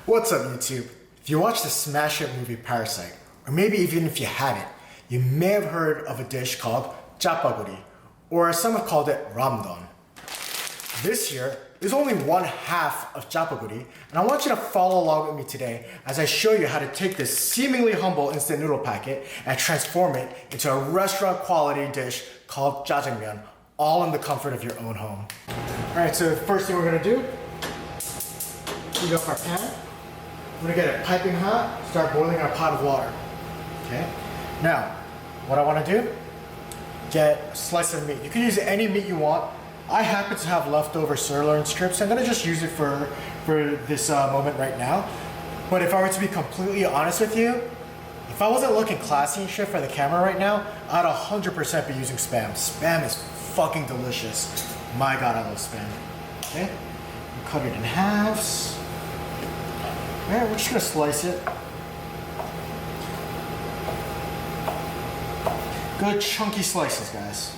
What's up, YouTube? If you watched the smash hit movie Parasite, or maybe even if you haven't, you may have heard of a dish called Jjapaguri, or as some have called it, ramdon. This here is only one half of Jjapaguri, and I want you to follow along with me today as I show you how to take this seemingly humble instant noodle packet and transform it into a restaurant quality dish called Jajangmyun, all in the comfort of your own home. Alright, so the first thing we're gonna do, heat up our pan. We're gonna get it piping hot, start boiling our pot of water. Okay? Now, what I wanna do, get a slice of meat. You can use any meat you want. I happen to have leftover sirloin strips. I'm gonna just use it for this moment right now. But if I were to be completely honest with you, if I wasn't looking classy and shit for the camera right now, I'd 100% be using Spam. Spam is fucking delicious. My God, I love Spam. Okay? We'll cut it in halves. Alright, we're just gonna slice it. Good chunky slices, guys.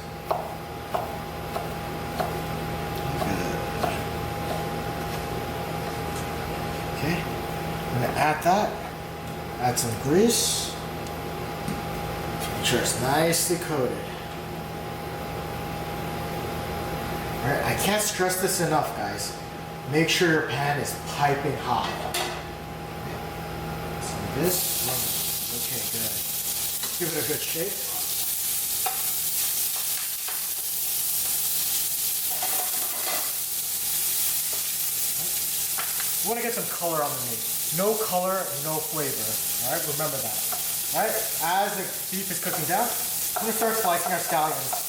Okay, I'm gonna add that. Add some grease. Make sure it's nicely coated. Alright, I can't stress this enough, guys. Make sure your pan is piping hot. Okay. This. Okay, good. Give it a good shake. You want to get some color on the meat. No color, no flavor. Alright, remember that. Alright, as the beef is cooking down, I'm going to start slicing our scallions.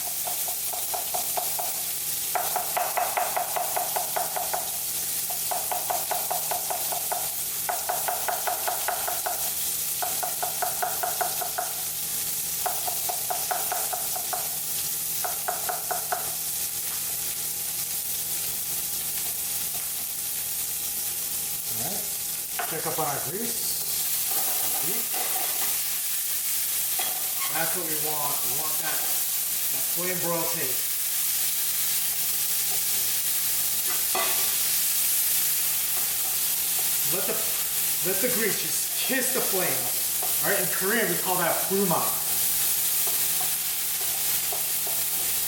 Check up on our grease. That's what we want. We want that flame broil taste. Let the grease just kiss the flame. All right, in Korean we call that pluma.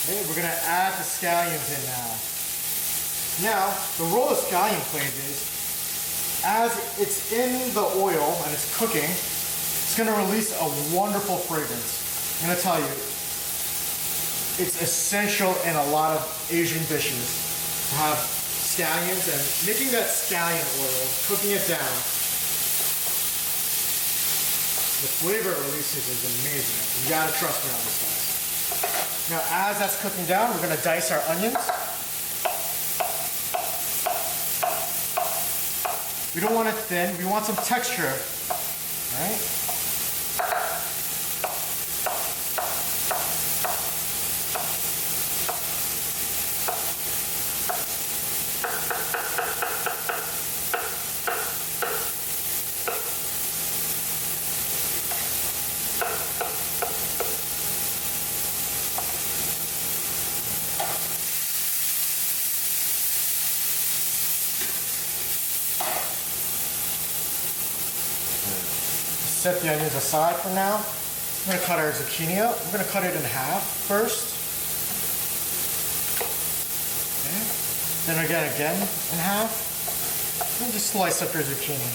Okay, we're gonna add the scallions in now. Now, the role of scallion plays is, as it's in the oil and it's cooking, it's gonna release a wonderful fragrance. I'm gonna tell you, it's essential in a lot of Asian dishes to have scallions, and making that scallion oil, cooking it down, the flavor it releases is amazing. You gotta trust me on this, guys. Now, as that's cooking down, we're gonna dice our onions. We don't want it thin, we want some texture, right? Set the onions aside for now. I'm going to cut our zucchini up. I'm going to cut it in half first. Okay. Then again in half. And just slice up your zucchini.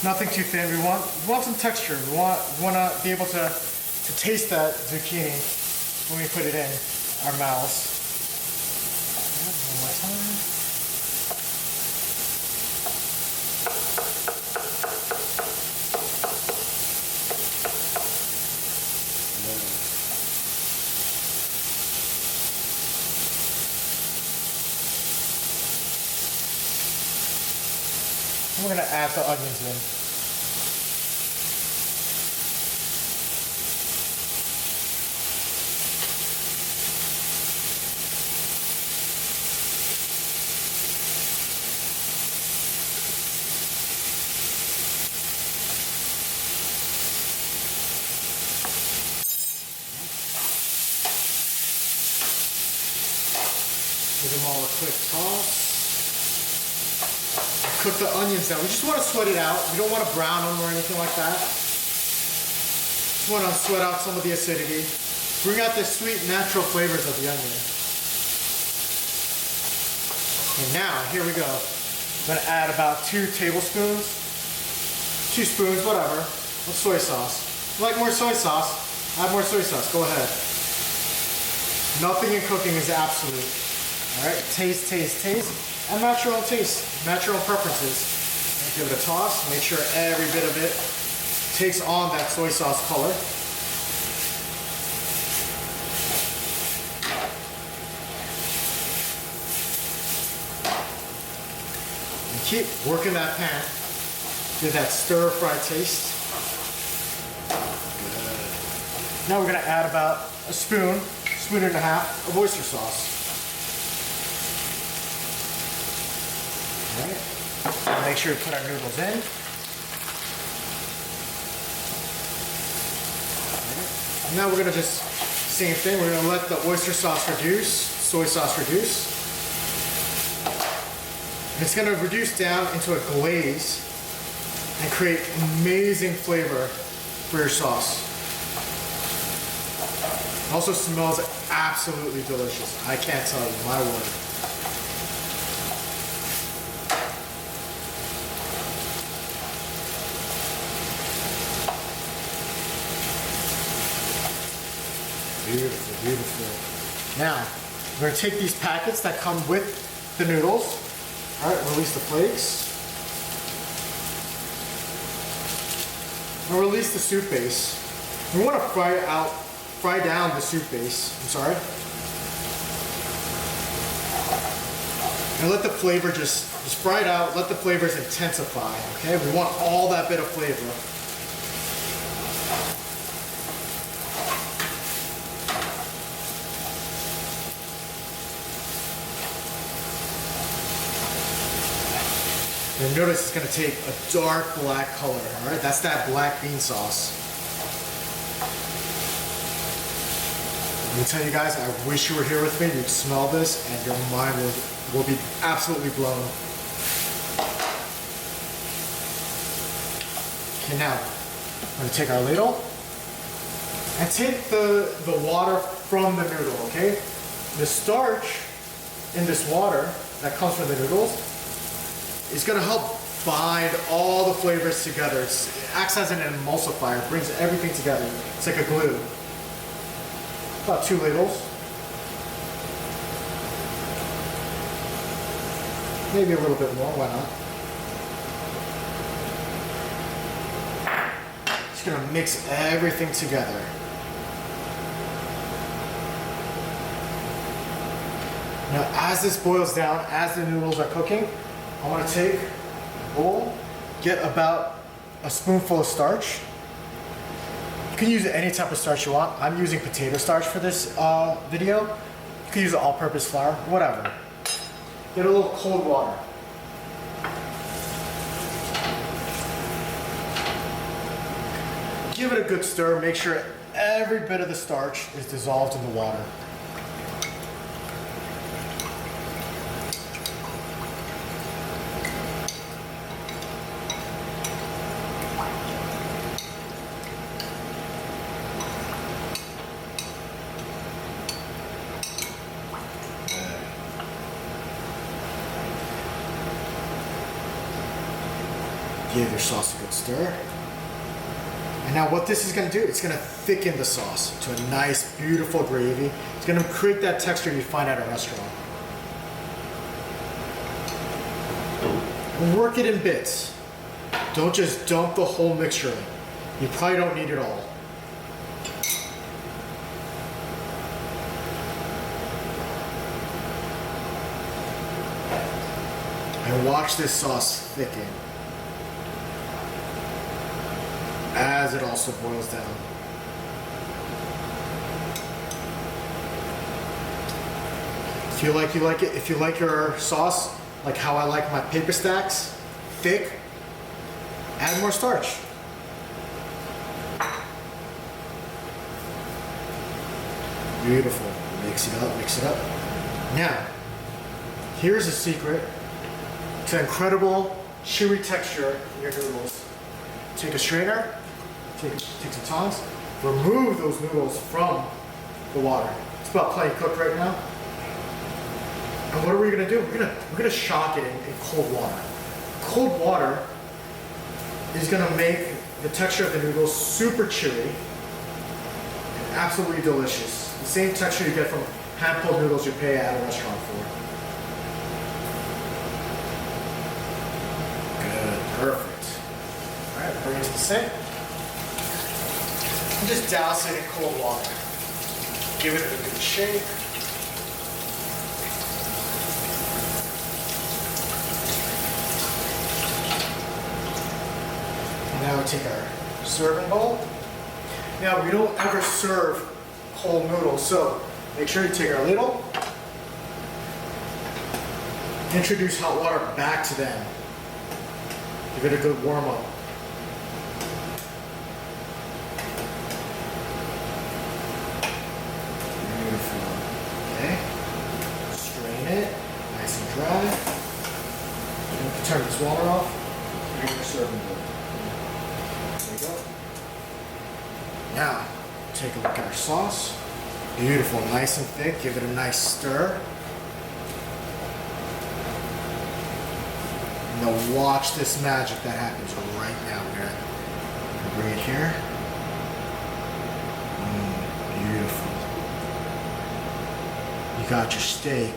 Nothing too thin. We want some texture. We want to be able to taste that zucchini when we put it in our mouths. One more time. We're going to add the onions in. Give them all a quick toss. Cook the onions down. We just want to sweat it out. We don't want to brown them or anything like that. Just want to sweat out some of the acidity. Bring out the sweet natural flavors of the onion. And now, here we go. I'm going to add about 2 tablespoons, 2 spoons, whatever, of soy sauce. If you like more soy sauce, add more soy sauce. Go ahead. Nothing in cooking is absolute. All right, taste, taste, taste, and match your own taste, match your own preferences. Give it a toss, make sure every bit of it takes on that soy sauce color. And keep working that pan. Get that stir-fry taste. Good. Now we're gonna add about a spoon and a half of oyster sauce. Alright, make sure you put our noodles in. And now we're gonna just, same thing, we're gonna let the oyster sauce reduce, soy sauce reduce. And it's gonna reduce down into a glaze and create amazing flavor for your sauce. It also smells absolutely delicious. I can't tell you, my word. Beautiful, beautiful. Now, we're going to take these packets that come with the noodles. All right, release the flakes. And release the soup base. We want to fry down the soup base. I'm sorry. And let the flavor just fry it out. Let the flavors intensify. Okay, we want all that bit of flavor. You'll notice it's going to take a dark black color, all right? That's that black bean sauce. Let me tell you guys, I wish you were here with me. You'd smell this and your mind will be absolutely blown. Okay, now, I'm going to take our ladle and take the water from the noodle, okay? The starch in this water that comes from the noodles is going to help bind all the flavors together. It acts as an emulsifier, brings everything together. It's like a glue. About 2 ladles. Maybe a little bit more, why not? Just going to mix everything together. Now as this boils down, as the noodles are cooking, I want to take a bowl, get about a spoonful of starch. You can use any type of starch you want. I'm using potato starch for this video. You can use all-purpose flour, whatever. Get a little cold water. Give it a good stir. Make sure every bit of the starch is dissolved in the water. Give your sauce a good stir. And now what this is going to do, it's going to thicken the sauce to a nice, beautiful gravy. It's going to create that texture you find at a restaurant. And work it in bits. Don't just dump the whole mixture in. You probably don't need it all. And watch this sauce thicken as it also boils down. If you like it, if you like your sauce like how I like my paper stacks, thick, add more starch. Beautiful. Mix it up, mix it up. Now, Here's a secret to incredible chewy texture in your noodles. Take a strainer, take some tongs, remove those noodles from the water. It's about plenty cooked right now. And what are we gonna do? We're gonna shock it in cold water. Cold water is gonna make the texture of the noodles super chewy and absolutely delicious. The same texture you get from hand-pulled noodles you pay at a restaurant for. Good, perfect. All right, bring it to the sink. And just douse it in cold water. Give it a good shake. Now we take our serving bowl. Now we don't ever serve cold noodles, so make sure you take our ladle, introduce hot water back to them. Give it a good warm up. Beautiful. Okay. Strain it, nice and dry. You can turn this water off. Here's your serving bowl. Now, take a look at our sauce. Beautiful, nice and thick. Give it a nice stir. Now watch this magic that happens right now. We're gonna bring it here. Beautiful. You got your steak.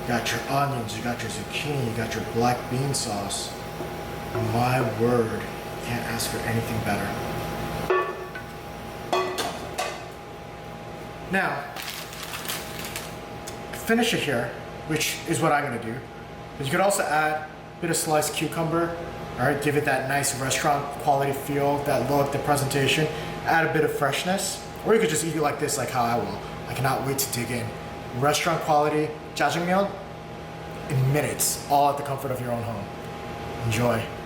You got your onions. You got your zucchini. You got your black bean sauce. My word, can't ask for anything better. Now, finish it here, which is what I'm gonna do. But you could also add a bit of sliced cucumber, all right? Give it that nice restaurant quality feel, that look, the presentation. Add a bit of freshness, or you could just eat it like this, like how I will. I cannot wait to dig in. Restaurant quality Jajangmyun in minutes, all at the comfort of your own home. Enjoy.